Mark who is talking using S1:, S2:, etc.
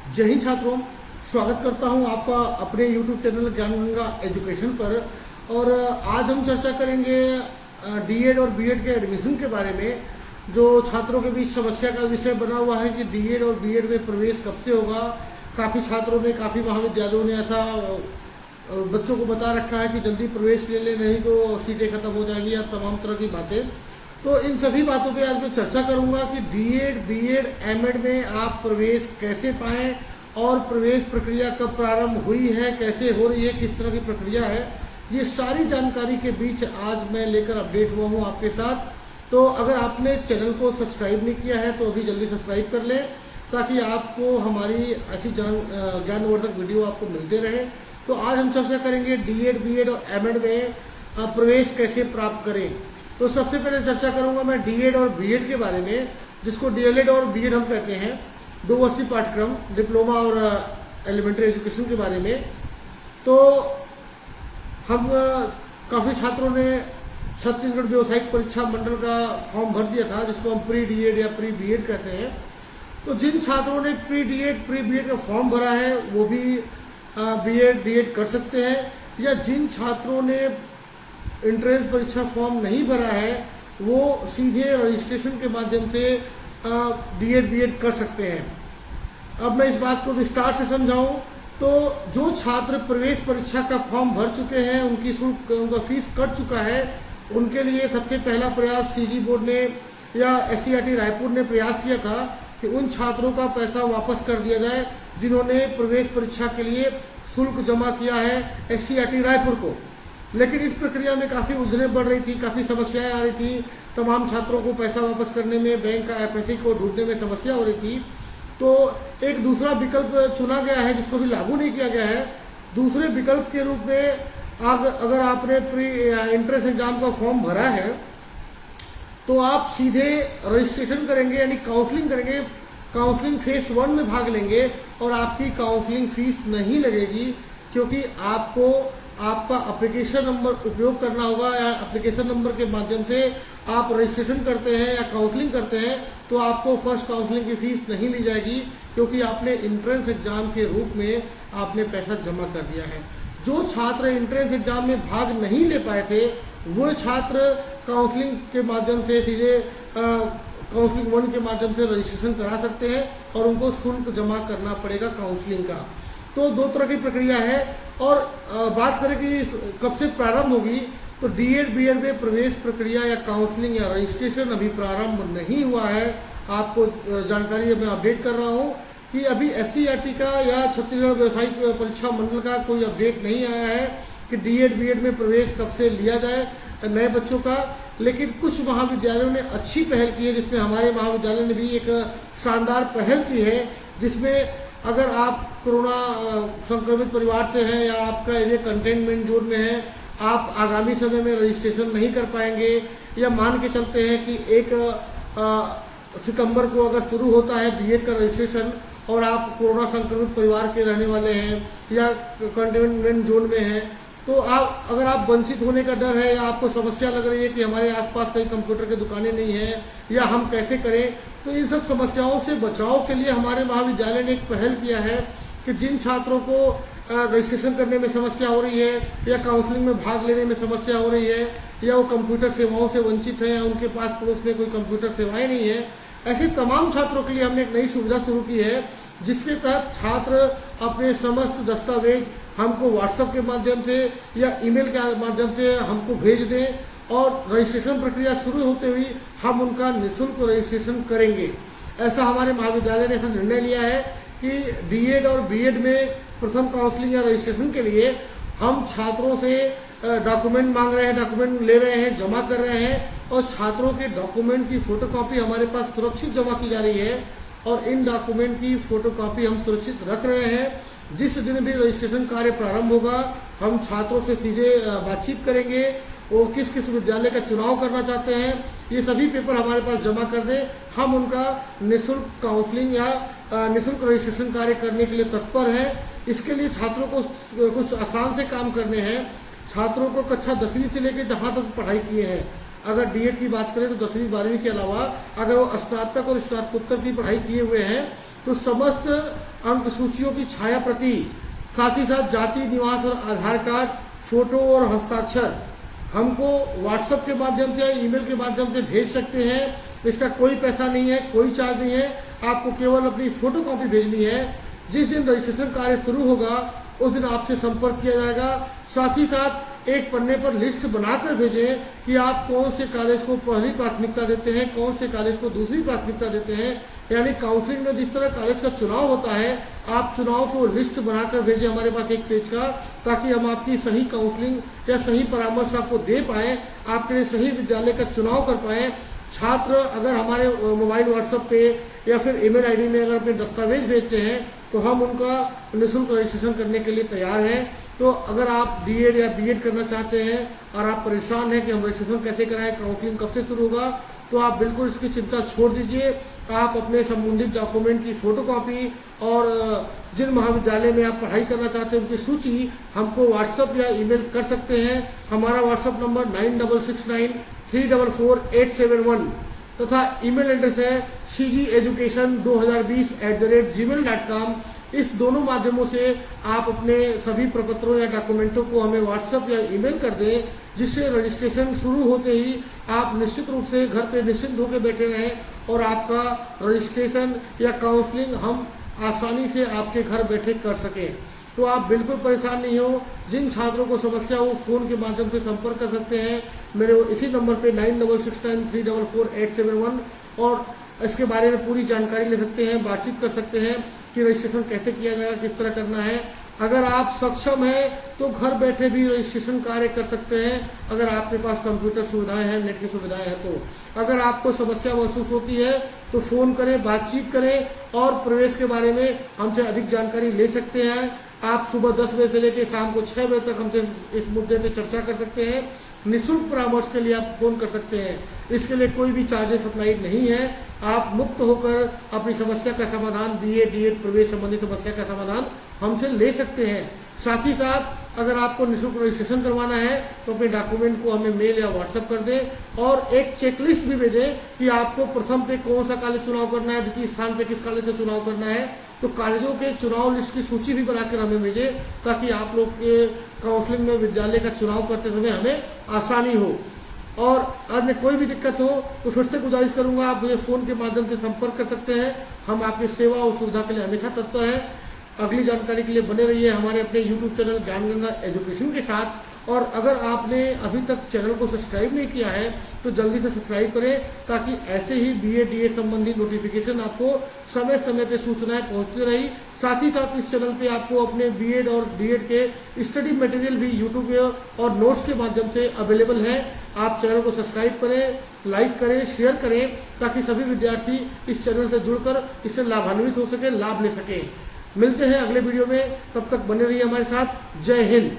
S1: जय हिंद छात्रों, स्वागत करता हूं आपका अपने YouTube चैनल ज्ञान गंगा एजुकेशन पर। और आज हम चर्चा करेंगे डीएड और बीएड के एडमिशन के बारे में। जो छात्रों के बीच समस्या का विषय बना हुआ है कि डीएड और बीएड में प्रवेश कब से होगा। काफ़ी छात्रों ने, काफ़ी महाविद्यालयों ने ऐसा बच्चों को बता रखा है कि जल्दी प्रवेश ले ले, नहीं तो सीटें खत्म हो जाएंगी या तमाम तरह की बातें। तो इन सभी बातों पे आज मैं चर्चा करूंगा कि डीएड, बीएड, एमएड में आप प्रवेश कैसे पाएं और प्रवेश प्रक्रिया कब प्रारंभ हुई है, कैसे हो रही है, किस तरह की प्रक्रिया है। ये सारी जानकारी के बीच आज मैं लेकर अपडेट हुआ हूं आपके साथ। तो अगर आपने चैनल को सब्सक्राइब नहीं किया है तो अभी जल्दी सब्सक्राइब कर लें, ताकि आपको हमारी ऐसी ज्ञानवर्धक वीडियो आपको मिलते रहे। तो आज हम चर्चा करेंगे डीएड, बीएड और एमएड में प्रवेश कैसे प्राप्त करें। तो सबसे पहले चर्चा करूंगा मैं डीएड और बीएड के बारे में, जिसको डीएलएड और बीएड हम कहते हैं, 2 वर्षीय पाठ्यक्रम, डिप्लोमा और एलिमेंट्री एजुकेशन के बारे में। तो हम काफी छात्रों ने छत्तीसगढ़ व्यावसायिक परीक्षा मंडल का फॉर्म भर दिया था, जिसको हम प्री डीएड या प्री बीएड कहते हैं। तो जिन छात्रों ने प्री डीएड, प्री बीएड का फॉर्म भरा है वो भी बीएड, डीएड कर सकते हैं, या जिन छात्रों ने एंट्रेंस परीक्षा फॉर्म नहीं भरा है वो सीधे रजिस्ट्रेशन के माध्यम से डीएड, बीएड कर सकते हैं। अब मैं इस बात को विस्तार से समझाऊं तो जो छात्र प्रवेश परीक्षा का फॉर्म भर चुके हैं, उनकी शुल्क, उनका फीस कट चुका है, उनके लिए सबसे पहला प्रयास सीजी बोर्ड ने या एससीईआरटी रायपुर ने प्रयास किया था कि उन छात्रों का पैसा वापस कर दिया जाए जिन्होंने प्रवेश परीक्षा के लिए शुल्क जमा किया है एससीईआरटी रायपुर को। लेकिन इस प्रक्रिया में काफी उलझने बढ़ रही थी, काफी समस्याएं आ रही थी। तमाम छात्रों को पैसा वापस करने में, बैंक का एफएससी को ढूंढने में समस्या हो रही थी। तो एक दूसरा विकल्प चुना गया है, जिसको भी लागू नहीं किया गया है। दूसरे विकल्प के रूप में अगर आपने प्री एंट्रेंस एग्जाम का फॉर्म भरा है तो आप सीधे रजिस्ट्रेशन करेंगे, यानी काउंसलिंग करेंगे, काउंसलिंग फेज 1 में भाग लेंगे और आपकी काउंसलिंग फीस नहीं लगेगी, क्योंकि आपको आपका एप्लीकेशन नंबर उपयोग करना होगा, या एप्लीकेशन नंबर के माध्यम से आप रजिस्ट्रेशन करते हैं या काउंसलिंग करते हैं तो आपको फर्स्ट काउंसलिंग की फीस नहीं ली जाएगी, क्योंकि आपने एंट्रेंस एग्जाम के रूप में आपने पैसा जमा कर दिया है। जो छात्र एंट्रेंस एग्जाम में भाग नहीं ले पाए थे वो छात्र काउंसलिंग के माध्यम से सीधे काउंसलिंग 1 के माध्यम से रजिस्ट्रेशन करा सकते हैं और उनको शुल्क जमा करना पड़ेगा काउंसलिंग का। तो 2 तरह की प्रक्रिया है। और बात करें कि कब से प्रारंभ होगी, तो डीएड, बीएड में प्रवेश प्रक्रिया या काउंसलिंग या रजिस्ट्रेशन अभी प्रारंभ नहीं हुआ है। आपको जानकारी मैं अपडेट कर रहा हूं कि अभी एससीईआरटी का या छत्तीसगढ़ व्यावसायिक परीक्षा मंडल का कोई अपडेट नहीं आया है कि डीएड, बीएड में प्रवेश कब से लिया जाए नए बच्चों का। लेकिन कुछ महाविद्यालयों ने अच्छी पहल की है, जिसमें हमारे महाविद्यालय ने भी एक शानदार पहल की है, जिसमें अगर आप कोरोना संक्रमित परिवार से हैं या आपका एरिया कंटेनमेंट जोन में है, आप आगामी समय में रजिस्ट्रेशन नहीं कर पाएंगे, या मान के चलते हैं कि 1 सितंबर को अगर शुरू होता है बीएड का रजिस्ट्रेशन और आप कोरोना संक्रमित परिवार के रहने वाले हैं या कंटेनमेंट जोन में हैं, तो अगर आप वंचित होने का डर है या आपको समस्या लग रही है कि हमारे आसपास कई कंप्यूटर की दुकानें नहीं है या हम कैसे करें, तो इन सब समस्याओं से बचाव के लिए हमारे महाविद्यालय ने एक पहल किया है कि जिन छात्रों को रजिस्ट्रेशन करने में समस्या हो रही है या काउंसलिंग में भाग लेने में समस्या हो रही है या वो कंप्यूटर सेवाओं से वंचित है या उनके पास पड़ोस में कोई कंप्यूटर सेवाएं नहीं है, ऐसे तमाम छात्रों के लिए हमने एक नई सुविधा शुरू की है, जिसके तहत छात्र अपने समस्त दस्तावेज हमको व्हाट्सएप के माध्यम से या ईमेल के माध्यम से हमको भेज दें और रजिस्ट्रेशन प्रक्रिया शुरू होते हुए हम उनका निःशुल्क रजिस्ट्रेशन करेंगे। ऐसा हमारे महाविद्यालय ने ऐसा निर्णय लिया है कि डीएड और बीएड में प्रथम काउंसलिंग या रजिस्ट्रेशन के लिए हम छात्रों से डॉक्यूमेंट मांग रहे हैं, डॉक्यूमेंट ले रहे हैं, जमा कर रहे हैं, और छात्रों के डॉक्यूमेंट की फोटोकॉपी हमारे पास सुरक्षित जमा की जा रही है और इन डॉक्यूमेंट की फोटोकॉपी हम सुरक्षित रख रहे हैं। जिस दिन भी रजिस्ट्रेशन कार्य प्रारंभ होगा हम छात्रों से सीधे बातचीत करेंगे, वो किस किस विद्यालय का चुनाव करना चाहते हैं, ये सभी पेपर हमारे पास जमा कर दें, हम उनका निःशुल्क काउंसलिंग या निःशुल्क रजिस्ट्रेशन कार्य करने के लिए तत्पर हैं। इसके लिए छात्रों को कुछ आसान से काम करने हैं। छात्रों को कक्षा 10वीं से लेकर जहां तक पढ़ाई किए हैं, अगर डीएड की बात करें तो 10वीं 12वीं के अलावा अगर वो स्नातक और स्नातकोत्तर की पढ़ाई किए हुए हैं तो समस्त अंक सूचियों की छाया प्रति, साथ ही साथ जाति, निवास और आधार कार्ड, फोटो और हस्ताक्षर हमको व्हाट्सएप के माध्यम से, ईमेल के माध्यम से भेज सकते हैं। इसका कोई पैसा नहीं है, कोई चार्ज नहीं है, आपको केवल अपनी फोटो कॉपी भेजनी है। जिस दिन रजिस्ट्रेशन कार्य शुरू होगा उस दिन आपसे संपर्क किया जाएगा। साथ ही साथ एक पन्ने पर लिस्ट बनाकर भेजें कि आप कौन से कॉलेज को पहली प्राथमिकता देते हैं, कौन से कॉलेज को दूसरी प्राथमिकता देते हैं। यानी काउंसलिंग में जिस तरह कॉलेज का चुनाव होता है, आप चुनाव को लिस्ट बनाकर भेजें हमारे पास एक पेज का, ताकि हम आपकी सही काउंसलिंग या सही परामर्श आपको दे पाए, आपके लिए सही विद्यालय का चुनाव कर पाए। छात्र अगर हमारे मोबाइल, व्हाट्सएप पे या फिर ईमेल आईडी में अगर अपने दस्तावेज भेजते हैं तो हम उनका निःशुल्क रजिस्ट्रेशन करने के लिए तैयार हैं। तो अगर आप डीएड या बीएड करना चाहते हैं और आप परेशान हैं कि हम रजिस्ट्रेशन कैसे कराएं, काउंसलिंग कब से शुरू होगा, तो आप बिल्कुल इसकी चिंता छोड़ दीजिए। आप अपने संबंधित डॉक्यूमेंट की फोटोकॉपी और जिन महाविद्यालय में आप पढ़ाई करना चाहते हैं उनकी सूची हमको व्हाट्सएप या ईमेल कर सकते हैं। हमारा व्हाट्सएप नंबर 9669344871 तथा ईमेल एड्रेस है cgeducation2020@gmail.com। इस दोनों माध्यमों से आप अपने सभी प्रपत्रों या डॉक्यूमेंटों को हमें व्हाट्सएप या ईमेल कर दें, जिससे रजिस्ट्रेशन शुरू होते ही आप निश्चित रूप से घर पे निश्चिंत होकर बैठे रहें और आपका रजिस्ट्रेशन या काउंसलिंग हम आसानी से आपके घर बैठे कर सकें। तो आप बिल्कुल परेशान नहीं हो। जिन छात्रों को समस्या हो फोन के माध्यम से संपर्क कर सकते हैं मेरे इसी नंबर पे 9669344871 और इसके बारे में पूरी जानकारी ले सकते हैं, बातचीत कर सकते हैं कि रजिस्ट्रेशन कैसे किया जाएगा, किस तरह करना है। अगर आप सक्षम हैं तो घर बैठे भी रजिस्ट्रेशन कार्य कर सकते हैं, अगर आपके पास कंप्यूटर सुविधाएं हैं, नेट की सुविधाएं हैं। तो अगर आपको समस्या महसूस होती है तो फोन करें, बातचीत करें और प्रवेश के बारे में हमसे अधिक जानकारी ले सकते हैं। आप सुबह 10 बजे से लेकर शाम को 6 बजे तक हमसे इस मुद्दे पे चर्चा कर सकते हैं। निःशुल्क परामर्श के लिए आप फोन कर सकते हैं। इसके लिए कोई भी चार्जेस अप्लाइड नहीं है। आप मुक्त होकर अपनी समस्या का समाधान, बीए डीएड प्रवेश संबंधी समस्या का समाधान हमसे ले सकते हैं। साथ ही साथ अगर आपको निःशुल्क रजिस्ट्रेशन करवाना है तो अपने डॉक्यूमेंट को हमें मेल या व्हाट्सएप कर दें और एक चेकलिस्ट भी भेजें कि आपको प्रथम पे कौन सा कॉलेज चुनाव करना है, द्वितीय स्थान पे किस कॉलेज से चुनाव करना है। तो कॉलेजों के चुनाव लिस्ट की सूची भी बनाकर हमें भेजें, ताकि आप लोग के काउंसलिंग में विद्यालय का चुनाव करते समय हमें आसानी हो। और अन्य कोई भी दिक्कत हो तो फिर से गुजारिश करूंगा, आप मुझे फोन के माध्यम से संपर्क कर सकते हैं। हम आपकी सेवा और सुविधा के लिए हमेशा तत्पर हैं। अगली जानकारी के लिए बने रहिए हमारे अपने YouTube चैनल ज्ञान गंगा एजुकेशन के साथ। और अगर आपने अभी तक चैनल को सब्सक्राइब नहीं किया है तो जल्दी से सब्सक्राइब करें, ताकि ऐसे ही बीए डीएड संबंधी नोटिफिकेशन आपको समय समय पे सूचनाएं पहुंचती रही। साथ ही साथ इस चैनल पे आपको अपने बीएड और डीएड के स्टडी मटेरियल भी यूट्यूब और नोट्स के माध्यम से अवेलेबल है। आप चैनल को सब्सक्राइब करें, लाइक करें, शेयर करें, ताकि सभी विद्यार्थी इस चैनल से जुड़कर इससे लाभान्वित हो सके, लाभ ले सके। मिलते हैं अगले वीडियो में, तब तक बने रहिए हमारे साथ। जय हिंद।